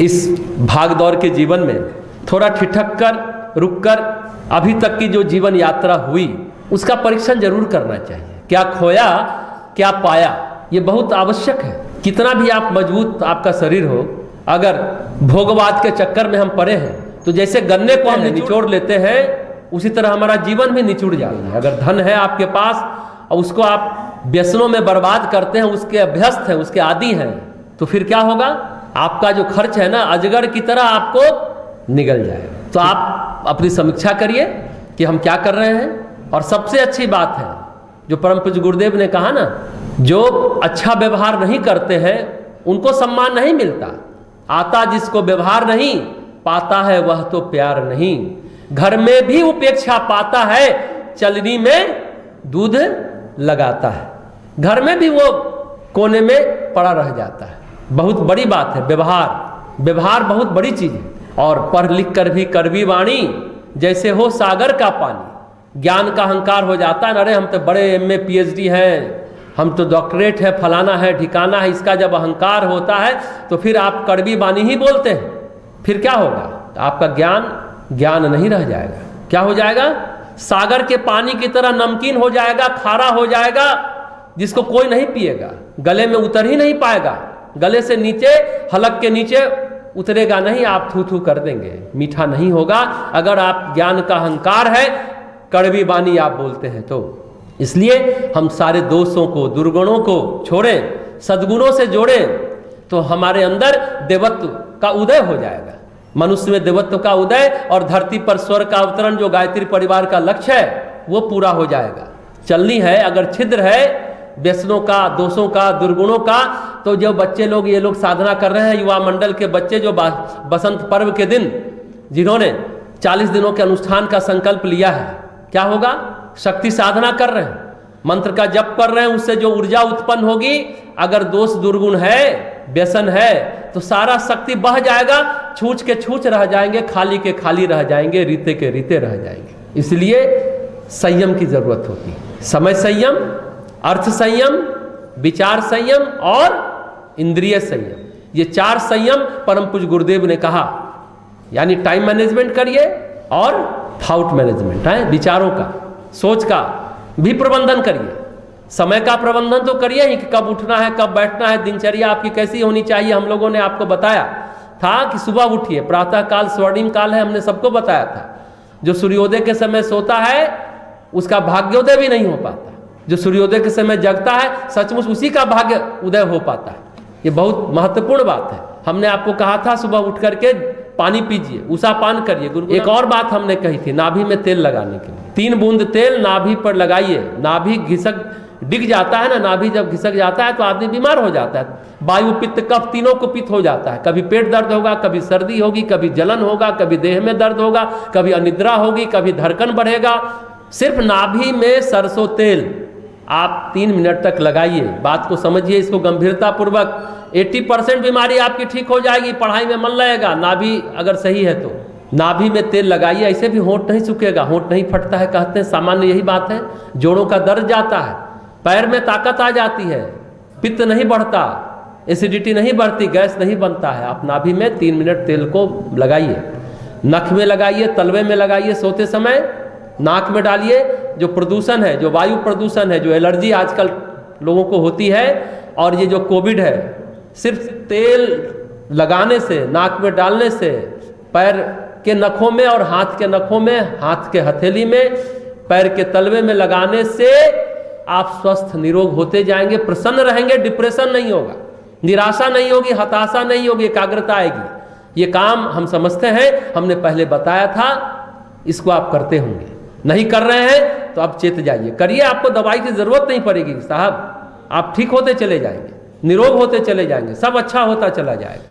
इस भाग दौड़ के जीवन में थोड़ा ठिठक कर, रुक कर अभी तक की जो जीवन यात्रा हुई उसका परीक्षण जरूर करना चाहिए। क्या खोया, क्या पाया, ये बहुत आवश्यक है। कितना भी आप मजबूत आपका शरीर हो, अगर भोगवाद के चक्कर में हम पड़े हैं तो जैसे गन्ने को हम निचोड़ लेते हैं उसी तरह हमारा जीवन भी निचुड़ जाता है। अगर धन है आपके पास और उसको आप व्यसनों में बर्बाद करते हैं, उसके अभ्यस्त हैं, उसके आदी हैं, तो फिर क्या होगा? आपका जो खर्च है ना, अजगर की तरह आपको निगल जाएगा। तो आप अपनी समीक्षा करिए कि हम क्या कर रहे हैं। और सबसे अच्छी बात है जो परम पूज्य गुरुदेव ने कहा ना, जो अच्छा व्यवहार नहीं करते हैं उनको सम्मान नहीं मिलता। आता जिसको व्यवहार नहीं, पाता है वह तो प्यार नहीं। घर में भी उपेक्षा पाता है, चलनी में दूध लगाता है। घर में भी वो कोने में पड़ा रह जाता है। बहुत बड़ी बात है व्यवहार। व्यवहार बहुत बड़ी चीज है। और पढ़ लिख कर भी कड़वी वाणी जैसे हो सागर का पानी। ज्ञान का अहंकार हो जाता है, अरे हम तो बड़े MA PhD हैं, हम तो डॉक्टरेट है, फलाना है, ठिकाना है। इसका जब अहंकार होता है तो फिर आप कड़वी वाणी ही बोलते हैं। फिर क्या होगा? आपका ज्ञान नहीं रह जाएगा। क्या हो जाएगा? सागर के पानी की तरह नमकीन हो जाएगा, खारा हो जाएगा, जिसको कोई नहीं पिएगा, गले में उतर ही नहीं पाएगा। गले से नीचे, हलक के नीचे उतरेगा नहीं, आप थू थू कर देंगे, मीठा नहीं होगा। अगर आप ज्ञान का अहंकार है, कड़वी वाणी आप बोलते हैं तो। इसलिए हम सारे दोषों को, दुर्गुणों को छोड़ें, सद्गुणों से जोड़ें, तो हमारे अंदर देवत्व का उदय हो जाएगा। मनुष्य में देवत्व का उदय और धरती पर स्वर्ग का अवतरण, जो गायत्री परिवार का लक्ष्य है, वो पूरा हो जाएगा। चलनी है, अगर छिद्र है व्यसनों का, दोषों का, दुर्गुणों का, तो जो बच्चे लोग, ये लोग साधना कर रहे हैं, युवा मंडल के बच्चे जो बसंत पर्व के दिन जिन्होंने 40 दिनों के अनुष्ठान का संकल्प लिया है, क्या होगा? शक्ति साधना कर रहे हैं, मंत्र का जप कर रहे हैं, उससे जो ऊर्जा उत्पन्न होगी, अगर दोष दुर्गुण है, व्यसन है, तो सारा शक्ति बह जाएगा, छूछ के छूछ रह जाएंगे, खाली के खाली रह जाएंगे, रीते के रीते रह जाएंगे। इसलिए संयम की जरूरत होती है। समय संयम, अर्थ संयम, विचार संयम और इंद्रिय संयम, ये 4 संयम परम पूज्य गुरुदेव ने कहा। यानी टाइम मैनेजमेंट करिए और थॉट मैनेजमेंट है, विचारों का, सोच का भी प्रबंधन करिए। समय का प्रबंधन तो करिए ही कि कब उठना है, कब बैठना है, दिनचर्या आपकी कैसी होनी चाहिए। हम लोगों ने आपको बताया था कि सुबह उठिए, प्रातः काल स्वर्णिम काल है, हमने सबको बताया था। जो सूर्योदय के समय सोता है उसका भाग्योदय भी नहीं हो पाता, जो सूर्योदय के समय जगता है सचमुच उसी का भाग्य उदय हो पाता है। ये बहुत महत्वपूर्ण बात है। हमने आपको कहा था सुबह उठ करके पानी पीजिए, उषा पान करिए। एक और बात हमने कही थी, नाभि में तेल लगाने के लिए 3 बूंद तेल नाभि पर लगाइए। नाभि घिसक डिग जाता है ना, नाभि जब घिसक जाता है तो आदमी बीमार हो जाता है। वायु, पित्त, कफ तीनों को पित्त हो जाता है। कभी पेट दर्द होगा, कभी सर्दी होगी, कभी जलन होगा, कभी देह में दर्द होगा, कभी अनिद्रा होगी, कभी धड़कन बढ़ेगा। सिर्फ नाभि में सरसों तेल आप 3 मिनट तक लगाइए। बात को समझिए, इसको गंभीरता पूर्वक। 80% बीमारी आपकी ठीक हो जाएगी, पढ़ाई में मन लगेगा, नाभि अगर सही है तो। नाभि में तेल लगाइए, ऐसे भी होंठ नहीं सूखेगा, होंठ नहीं फटता है, कहते हैं सामान्य यही बात है। जोड़ों का दर्द जाता है, पैर में ताकत आ जाती है, पित्त नहीं बढ़ता, एसिडिटी नहीं बढ़ती, गैस नहीं बनता है। आप नाभि में 3 मिनट तेल को लगाइए, नख में लगाइए, तलवे में लगाइए, सोते समय नाक में डालिए। जो प्रदूषण है, जो वायु प्रदूषण है, जो एलर्जी आजकल लोगों को होती है, और ये जो कोविड है, सिर्फ तेल लगाने से, नाक में डालने से, पैर के नखों में और हाथ के नखों में, हाथ के हथेली में, पैर के तलवे में लगाने से आप स्वस्थ निरोग होते जाएंगे, प्रसन्न रहेंगे, डिप्रेशन नहीं होगा, निराशा नहीं होगी, हताशा नहीं होगी, एकाग्रता आएगी। ये काम हम समझते हैं, हमने पहले बताया था, इसको आप करते होंगे। नहीं कर रहे हैं तो आप चेत जाइए, करिए। आपको दवाई की जरूरत नहीं पड़ेगी साहब, आप ठीक होते चले जाएंगे, निरोग होते चले जाएंगे, सब अच्छा होता चला जाएगा।